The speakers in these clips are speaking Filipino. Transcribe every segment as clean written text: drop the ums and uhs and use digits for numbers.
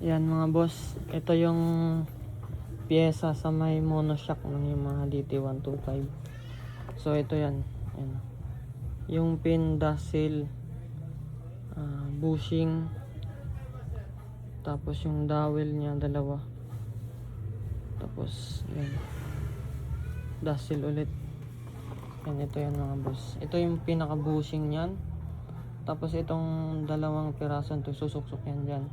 Yan mga boss, ito yung pyesa sa may monoshock ng yung mga DT125. So ito yan, yan. Yung pin, dusel, bushing, tapos yung dowel niya dalawa, tapos yan, dusel ulit. Yan, ito yan mga boss, ito yung pinaka bushing niyan. Tapos itong dalawang piraso ito, susuksok yan dyan.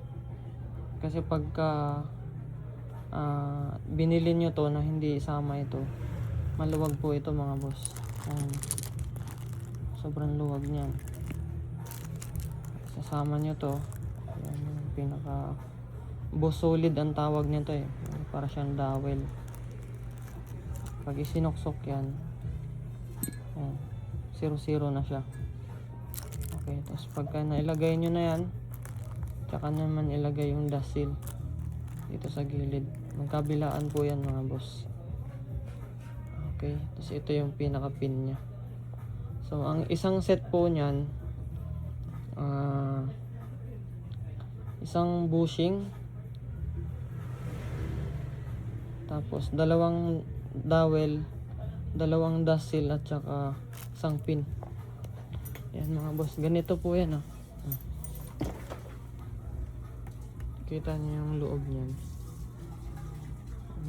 Kasi pagka binili nyo to na hindi isama ito, maluwag po ito mga boss. Sobrang luwag niyan. Sasama nyo to, yan yung pinaka boss solid ang tawag nito eh, para siyang dowel. Pag isinuksok yan, yan 0-0 na siya. Okay, tapos pagka nailagay nyo na yan, tsaka naman ilagay yung dusel dito sa gilid. Magkabilaan po yan mga boss. Okay, tapos ito yung pinaka pin nya. So ang isang set po nyan, isang bushing, tapos dalawang dowel, dalawang dusel, at saka isang pin. Yan mga boss, ganito po yan kita niyo yung loob niyan.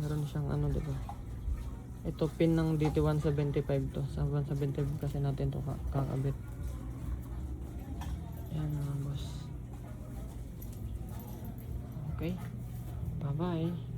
Meron siyang ano, diba? Ito pin ng DT175 to. Sa 175 kasi natin to kakabit. Ayan mga boss. Okay. Bye bye.